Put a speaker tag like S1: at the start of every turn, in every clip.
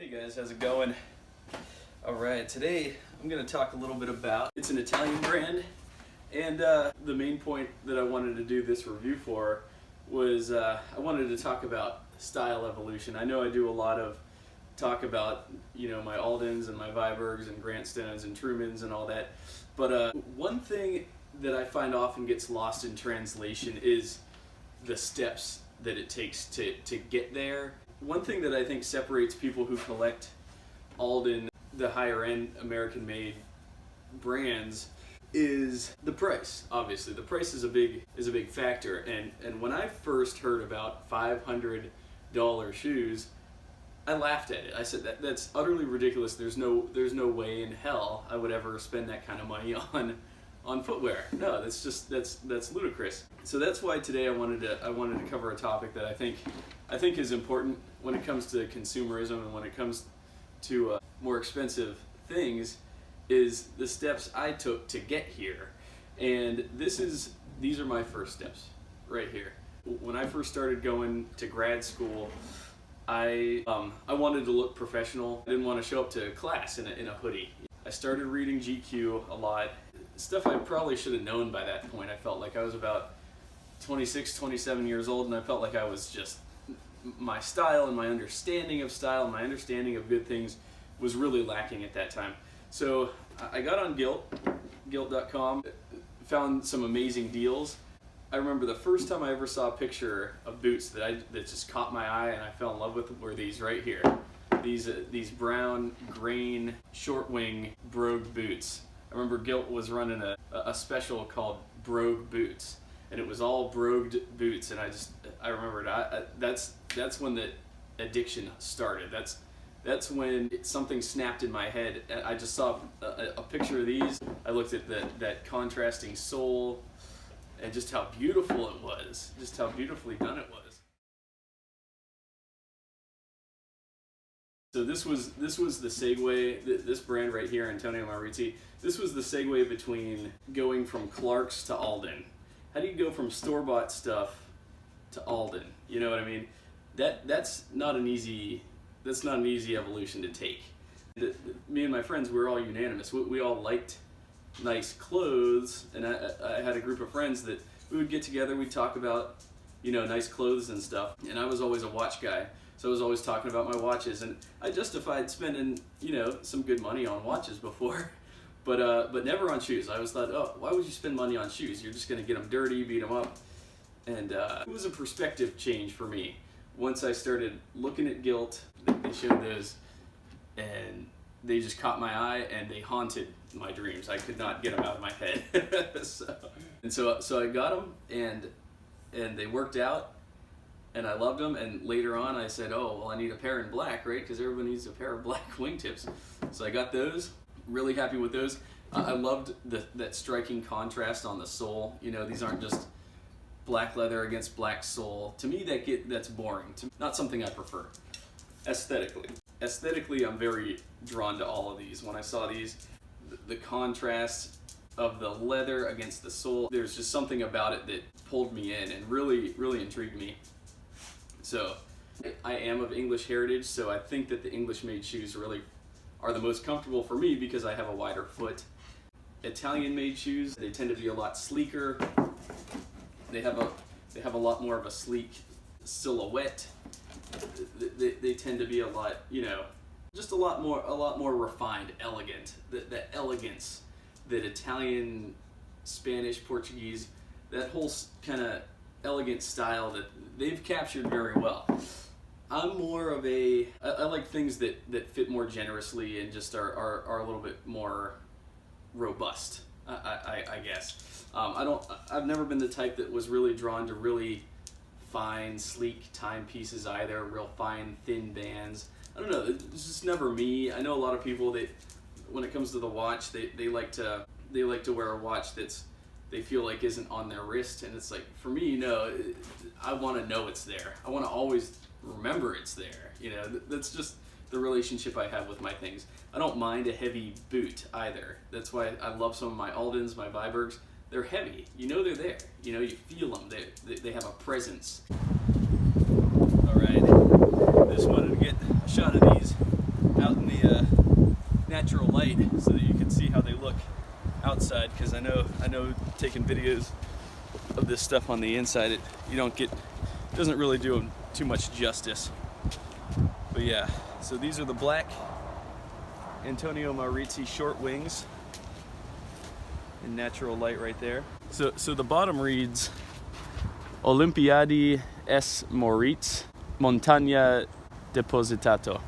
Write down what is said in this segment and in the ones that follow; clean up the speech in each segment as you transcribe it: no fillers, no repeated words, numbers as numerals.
S1: Hey guys, how's it going? Alright, today I'm going to talk a little bit about, it's an Italian brand, and the main point that I wanted to do this review for was I wanted to talk about style evolution. I know I do a lot of talk about, you know, my Aldens and my Vibergs and Grantstones and Trumans and all that, but one thing that I find often gets lost in translation is the steps that it takes to get there. One thing that I think separates people who collect Alden, the higher end American made brands, is the price. Obviously the price is a big factor, and when I first heard about $500 shoes, I laughed at it. I said that's utterly ridiculous. There's no way in hell I would ever spend that kind of money on footwear. No, that's ludicrous. So that's why today I wanted to cover a topic that I think is important when it comes to consumerism and when it comes to more expensive things, is the steps I took to get here. And these are my first steps right here. When I first started going to grad school, I wanted to look professional. I didn't want to show up to class in a hoodie. I started reading GQ a lot. Stuff I probably should have known by that point. I felt like I was about 26, 27 years old, and I felt like I was just, my style and my understanding of style and my understanding of good things was really lacking at that time. So I got on Gilt.com, found some amazing deals. I remember the first time I ever saw a picture of boots that just caught my eye and I fell in love with were these right here. These brown grain short wing Brogue boots. I remember Gilt was running a special called Brogue Boots, and it was all brogued boots, and I remembered that's when the addiction started. That's when something snapped in my head. I just saw a picture of these. I looked at that contrasting sole and just how beautiful it was, just how beautifully done it was. So this was the segue, this brand right here, Antonio Maurizi, this was the segue between going from Clark's to Alden. How do you go from store-bought stuff to Alden? You know what I mean? That's not an easy evolution to take. Me and my friends, we were all unanimous. We all liked nice clothes, and I had a group of friends that we would get together, we'd talk about, you know, nice clothes and stuff, and I was always a watch guy. So I was always talking about my watches, and I justified spending, you know, some good money on watches before, but never on shoes. I always thought, oh, why would you spend money on shoes? You're just going to get them dirty, beat them up. And it was a perspective change for me. Once I started looking at Gilt, they showed those, and they just caught my eye, and they haunted my dreams. I could not get them out of my head. So I got them, and they worked out. And I loved them, and later on I said, oh, well, I need a pair in black, right? Because everyone needs a pair of black wingtips. So I got those, really happy with those. I loved that striking contrast on the sole. You know, these aren't just black leather against black sole. To me, that's boring. Not something I prefer. Aesthetically, I'm very drawn to all of these. When I saw these, the contrast of the leather against the sole, there's just something about it that pulled me in and really, really intrigued me. So I am of English heritage, so I think that the English-made shoes really are the most comfortable for me because I have a wider foot. Italian-made shoes, they tend to be a lot sleeker. They have a lot more of a sleek silhouette. They tend to be a lot, you know, just a lot more refined, elegant. The elegance that Italian, Spanish, Portuguese, that whole kind of elegant style that they've captured very well. I'm more of I like things that fit more generously and just are a little bit more robust, I guess. I've never been the type that was really drawn to really fine, sleek timepieces either, real fine, thin bands. I don't know, it's just never me. I know a lot of people that, when it comes to the watch, they like to wear a watch they feel like isn't on their wrist, and it's like, for me, no, I want to know it's there. I want to always remember it's there. You know, that's just the relationship I have with my things. I don't mind a heavy boot either. That's why I love some of my Aldens, my Vibergs. They're heavy. You know they're there. You know, you feel them. They have a presence. All right, I just wanted to get a shot of these out in the natural light so that you can see how they look outside, because I know taking videos of this stuff on the inside, it doesn't really do them too much justice. But yeah, so these are the black Antonio Maurizi short wings in natural light right there. So the bottom reads Olimpiadi S Moritz Montagna Depositato.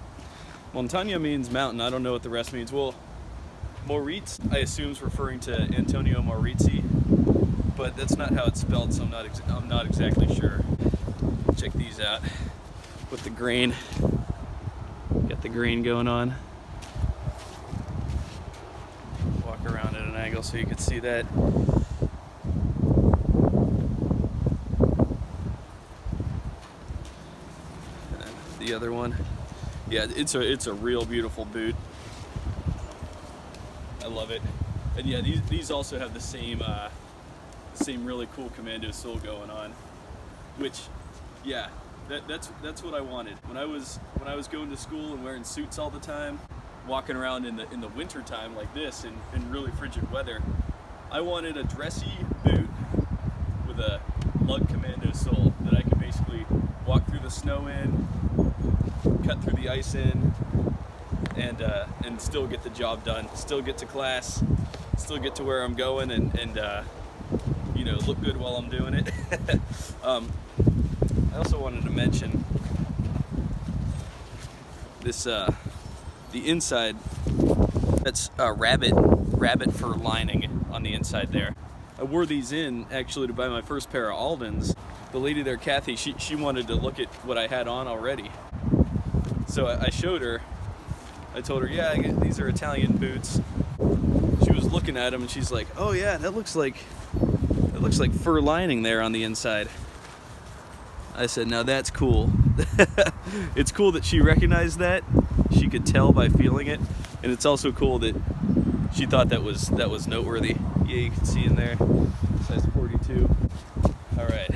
S1: Montagna means mountain. I don't know what the rest means. Well, Moritz, I assume, is referring to Antonio Maurizi, but that's not how it's spelled, so I'm not exactly sure. Check these out with the grain. Got the grain going on. Walk around at an angle so you can see that. And the other one. Yeah, it's a real beautiful boot. I love it. And yeah, these also have the same really cool commando sole going on, which, yeah, that's what I wanted when I was going to school and wearing suits all the time, walking around in the winter time like this in really frigid weather. I wanted a dressy boot with a lug commando sole that I could basically walk through the snow in, cut through the ice in, and still get the job done, still get to class, still get to where I'm going, and you know, look good while I'm doing it. I also wanted to mention this, the inside, that's rabbit fur lining on the inside there. I wore these in actually to buy my first pair of Aldens. The lady there, Kathy, she wanted to look at what I had on already. So I showed her, I told her, yeah, these are Italian boots. She was looking at them and she's like, oh yeah, that looks like fur lining there on the inside. I said, now that's cool. It's cool that she recognized that. She could tell by feeling it. And it's also cool that she thought that was noteworthy. Yeah, you can see in there, size 42. All right,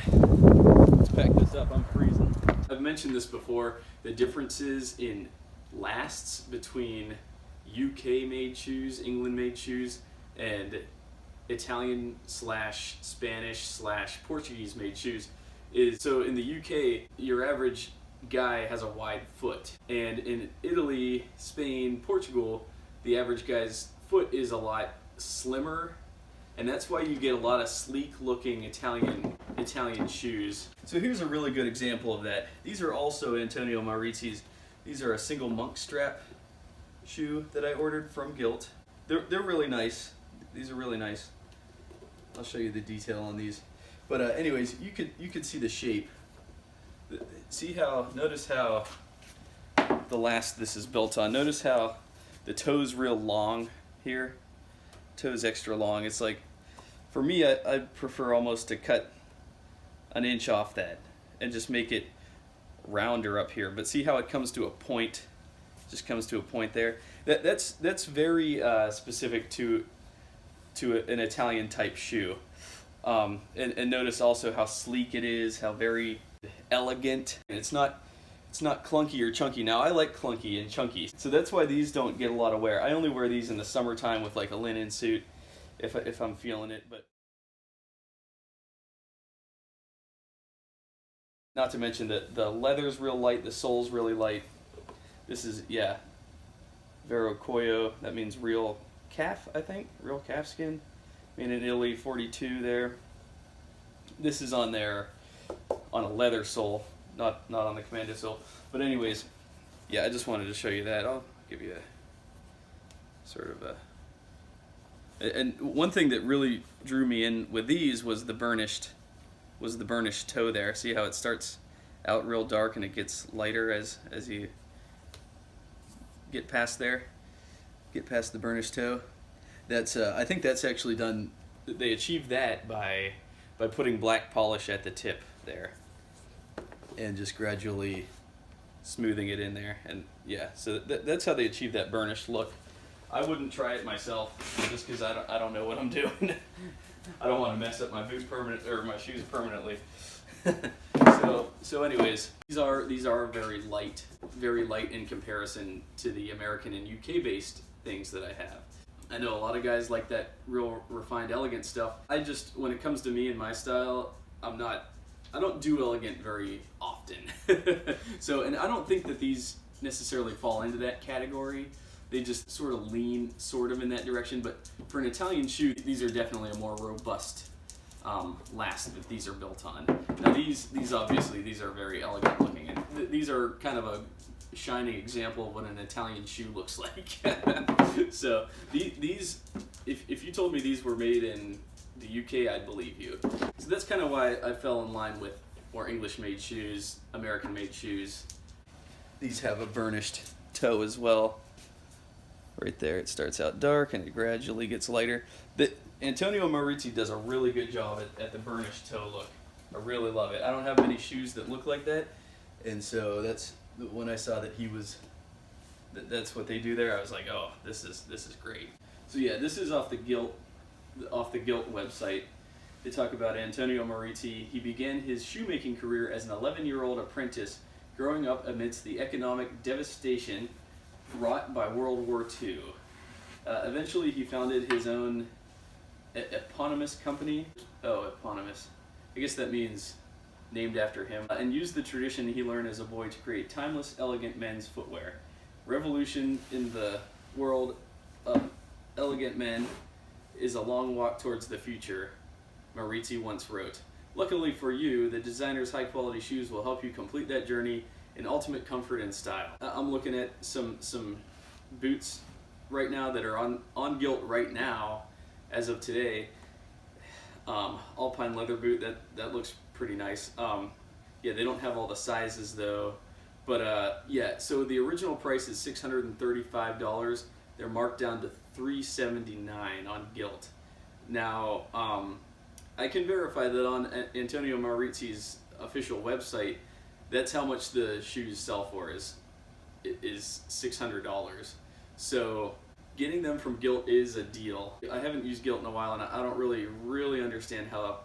S1: let's pack this up, I'm freezing. I've mentioned this before, the differences in lasts between UK-made shoes, England-made shoes, and Italian/Spanish/Portuguese-made shoes is, so in the UK, your average guy has a wide foot, and in Italy, Spain, Portugal, the average guy's foot is a lot slimmer, and that's why you get a lot of sleek-looking Italian shoes. So here's a really good example of that. These are also Antonio Maurizi's. These are a single Monkstrap shoe that I ordered from Gilt. They're really nice. These are really nice. I'll show you the detail on these. But anyways, you could see the shape. Notice how the last this is built on. Notice how the toe's real long here. Toe's extra long. It's like, for me, I prefer almost to cut an inch off that and just make it rounder up here. But see how it comes to a point? Just comes to a point there. That's very specific to an Italian type shoe. And notice also how sleek it is, how very elegant. And it's not clunky or chunky. Now I like clunky and chunky, so that's why these don't get a lot of wear. I only wear these in the summertime with like a linen suit if I'm feeling it. But not to mention that the leather's real light, the sole's really light. This is, yeah, Vero Cuoio, that means real calf, I think, real calf skin. Made in Italy, 42 there. This is on there on a leather sole, not on the commando sole. But anyways, yeah, I just wanted to show you that. I'll give you a sort of a... And one thing that really drew me in with these was the burnished toe there. See how it starts out real dark and it gets lighter as you get past there, get past the burnished toe. That's I think that's actually done. They achieved that by putting black polish at the tip there, and just gradually smoothing it in there. And yeah, so that's how they achieve that burnished look. I wouldn't try it myself just because I don't know what I'm doing. I don't want to mess up my boot my shoes permanently. So anyways, these are very light in comparison to the American and UK based things that I have. I know a lot of guys like that real refined elegant stuff. When it comes to me and my style, I don't do elegant very often. And I don't think that these necessarily fall into that category. They just sort of lean in that direction. But for an Italian shoe, these are definitely a more robust last that these are built on. Now these obviously, these are very elegant looking, and these are kind of a shining example of what an Italian shoe looks like. So these, if you told me these were made in the UK, I'd believe you. So that's kind of why I fell in line with more English-made shoes, American-made shoes. These have a burnished toe as well. Right there, it starts out dark and it gradually gets lighter. Antonio Maurizi does a really good job at the burnished toe look. I really love it. I don't have many shoes that look like that, and so that's when I saw that that's what they do there. I was like, oh, this is great. So yeah, this is off the Gilt website. They talk about Antonio Maurizi. He began his shoemaking career as an 11-year-old apprentice, growing up amidst the economic devastation wrought by World War II. Eventually, he founded his own eponymous company. Oh, eponymous. I guess that means named after him. And used the tradition he learned as a boy to create timeless, elegant men's footwear. Revolution in the world of elegant men is a long walk towards the future, Maurizi once wrote. Luckily for you, the designer's high-quality shoes will help you complete that journey in ultimate comfort and style. I'm looking at some boots right now that are on Gilt right now, as of today. Alpine leather boot, that looks pretty nice. Yeah, they don't have all the sizes though, but yeah, so the original price is $635. They're marked down to $379 on Gilt. Now, I can verify that on Antonio Maurizi's official website, that's how much the shoes sell for, is $600. So getting them from Gilt is a deal. I haven't used Gilt in a while, and I don't really understand how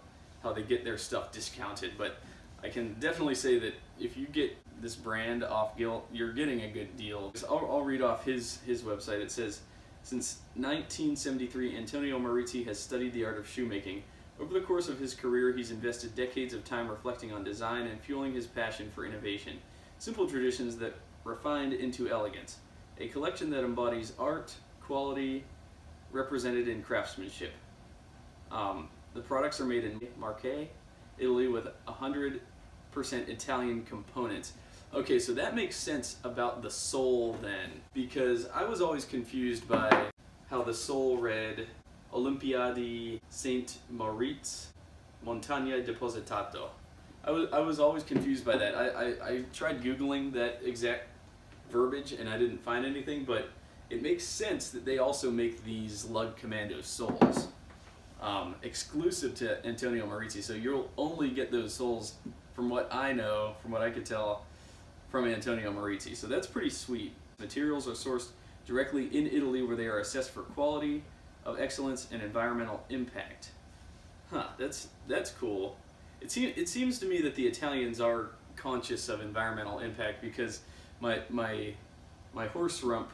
S1: they get their stuff discounted, but I can definitely say that if you get this brand off Gilt, you're getting a good deal. I'll read off his website. It says, since 1973, Antonio Maurizi has studied the art of shoemaking. Over the course of his career, he's invested decades of time reflecting on design and fueling his passion for innovation. Simple traditions that refined into elegance. A collection that embodies art, quality, represented in craftsmanship. The products are made in Marche, Italy, with 100% Italian components. Okay, so that makes sense about the sole then, because I was always confused by how the sole read Olimpiadi Saint Moritz Montagna Depositato. I was always confused by that. I tried Googling that exact verbiage and I didn't find anything, but it makes sense that they also make these Lug Commando soles exclusive to Antonio Maurizi. So you'll only get those soles, from what I know, from what I could tell, from Antonio Maurizi. So that's pretty sweet. Materials are sourced directly in Italy, where they are assessed for quality of excellence and environmental impact. Huh, that's cool. It seems to me that the Italians are conscious of environmental impact, because my horse rump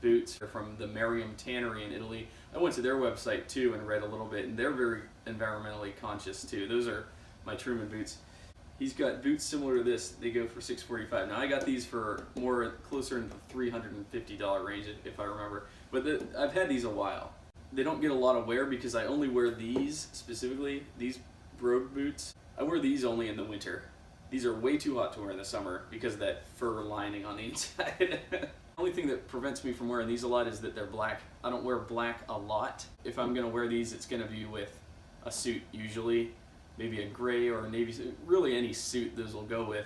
S1: boots are from the Merriam Tannery in Italy. I went to their website too and read a little bit, and they're very environmentally conscious too. Those are my Truman boots. He's got boots similar to this. They go for $645. Now I got these for closer in the $350 range, if I remember. But I've had these a while. They don't get a lot of wear because I only wear these specifically, these Brogue boots. I wear these only in the winter. These are way too hot to wear in the summer because of that fur lining on the inside. The only thing that prevents me from wearing these a lot is that they're black. I don't wear black a lot. If I'm gonna wear these, it's gonna be with a suit usually. Maybe a gray or a navy suit. Really any suit those will go with.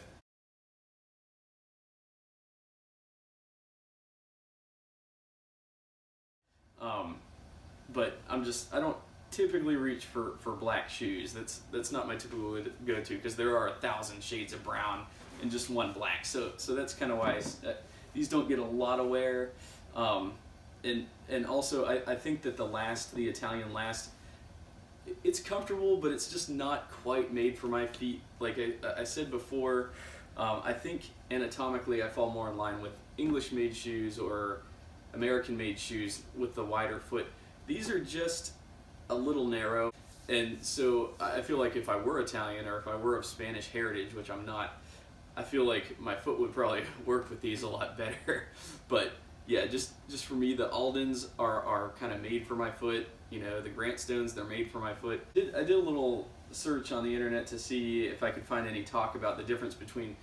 S1: But I don't typically reach for black shoes. That's not my typical go-to, because there are 1,000 shades of brown and just one black. So that's kind of why these don't get a lot of wear. And also I think that the Italian last, it's comfortable, but it's just not quite made for my feet. Like I said before, I think anatomically I fall more in line with English-made shoes or American-made shoes with the wider foot. These are just a little narrow, and so I feel like if I were Italian or if I were of Spanish heritage, which I'm not, I feel like my foot would probably work with these a lot better. But yeah, just for me, the Aldens are kind of made for my foot. You know, the Grantstones, they're made for my foot. I did a little search on the internet to see if I could find any talk about the difference between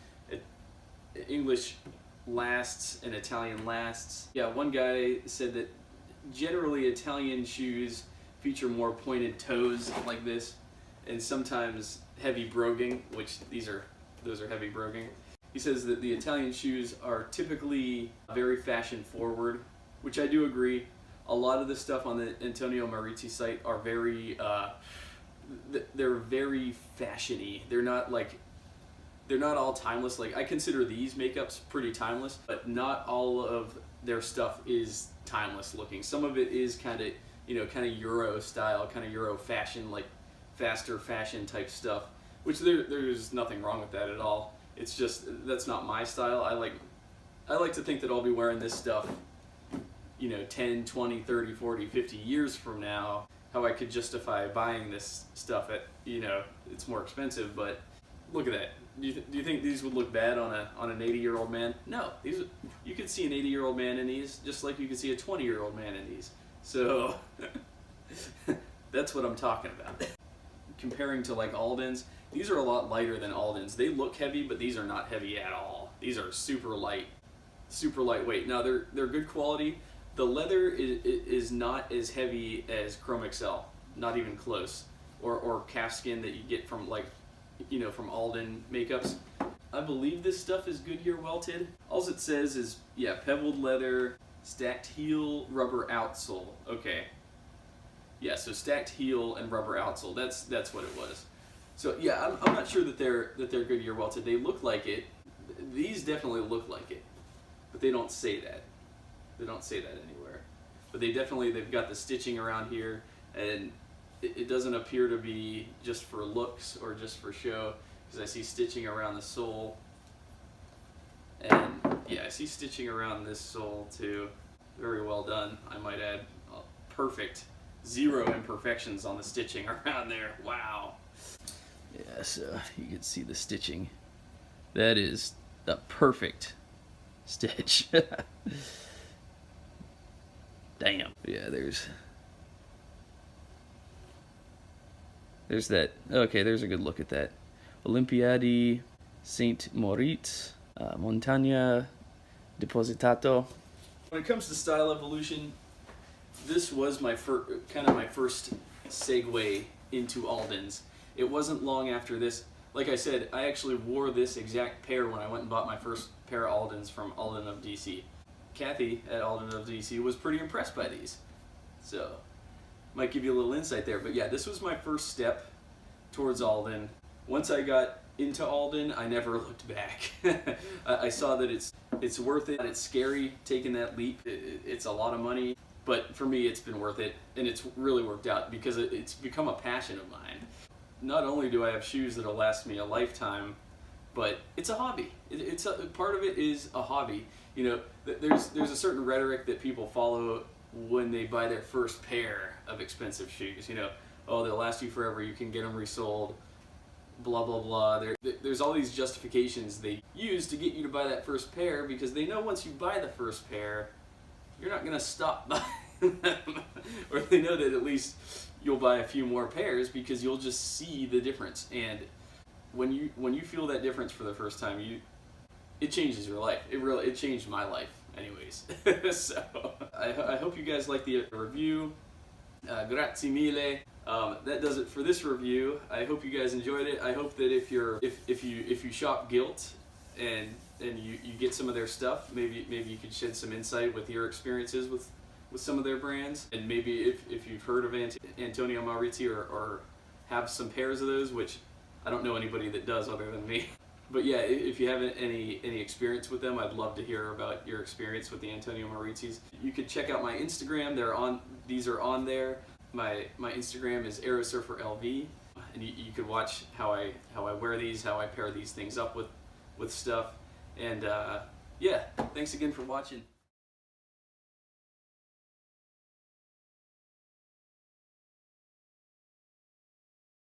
S1: English lasts and Italian lasts. Yeah, one guy said that generally Italian shoes feature more pointed toes like this, and sometimes heavy broguing, which those are heavy broguing. He says that the Italian shoes are typically very fashion forward, which I do agree. A lot of the stuff on the Antonio Maurizi site are very, they're very fashiony. They're not all timeless. Like, I consider these makeups pretty timeless, but not all of their stuff is timeless looking. Some of it is kind of Euro style, kind of Euro fashion, like faster fashion type stuff, which there's nothing wrong with that at all. It's just, that's not my style. I like to think that I'll be wearing this stuff, 10, 20, 30, 40, 50 years from now. How I could justify buying this stuff at, it's more expensive, but look at that. Do you think these would look bad on an 80-year-old man? No, you could see an 80-year-old man in these, just like you could see a 20-year-old man in these. So that's what I'm talking about. Comparing to like Aldens, these are a lot lighter than Aldens. They look heavy, but these are not heavy at all. These are super light, super lightweight. Now they're good quality. The leather is not as heavy as Chrome XL, not even close, or calfskin that you get from from Alden makeups. I believe this stuff is Goodyear welted. All it says is, yeah, pebbled leather, stacked heel, rubber outsole. Okay. Yeah, so stacked heel and rubber outsole. That's what it was. So yeah, I'm not sure that they're Goodyear welted. They look like it. These definitely look like it, but they don't say that. They don't say that anywhere. But they've got the stitching around here, and it doesn't appear to be just for looks or just for show, because I see stitching around the sole, and yeah, I see stitching around this sole too. Very well done, I might add. Perfect. Zero imperfections on the stitching around there. Wow. Yeah, so you can see the stitching. That is the perfect stitch. Damn. Yeah, there's that. Okay, there's a good look at that. Olimpiadi Saint Moritz, Montagna Depositato. When it comes to style evolution, this was my first segue into Aldens. It wasn't long after this. Like I said, I actually wore this exact pair when I went and bought my first pair of Aldens from Alden of DC. Kathy at Alden of DC was pretty impressed by these. So, might give you a little insight there. But yeah, this was my first step towards Alden. Once I got into Alden, I never looked back. I saw that it's worth it. It's scary taking that leap. It's a lot of money. But for me, it's been worth it. And it's really worked out because it's become a passion of mine. Not only do I have shoes that'll last me a lifetime, but it's a hobby. Part of it is a hobby. There's a certain rhetoric that people follow when they buy their first pair of expensive shoes. Oh, they'll last you forever, you can get them resold, blah, blah, blah. There's all these justifications they use to get you to buy that first pair, because they know once you buy the first pair, you're not going to stop buying them. Or they know that at least you'll buy a few more pairs because you'll just see the difference. And when you feel that difference for the first time, it changes your life. It changed my life anyways. So I hope you guys like the review. Grazie mille. That does it for this review. I hope you guys enjoyed it. I hope that if you shop Gilt and you get some of their stuff, maybe you could shed some insight with your experiences with some of their brands, and maybe if you've heard of Antonio Maurizi or have some pairs of those, which I don't know anybody that does other than me. But yeah, if you have any experience with them, I'd love to hear about your experience with the Antonio Maurizis. You could check out my Instagram. These are on there. My Instagram is AeroSurferLV, and you could watch how I wear these, how I pair these things up with stuff. And yeah, thanks again for watching.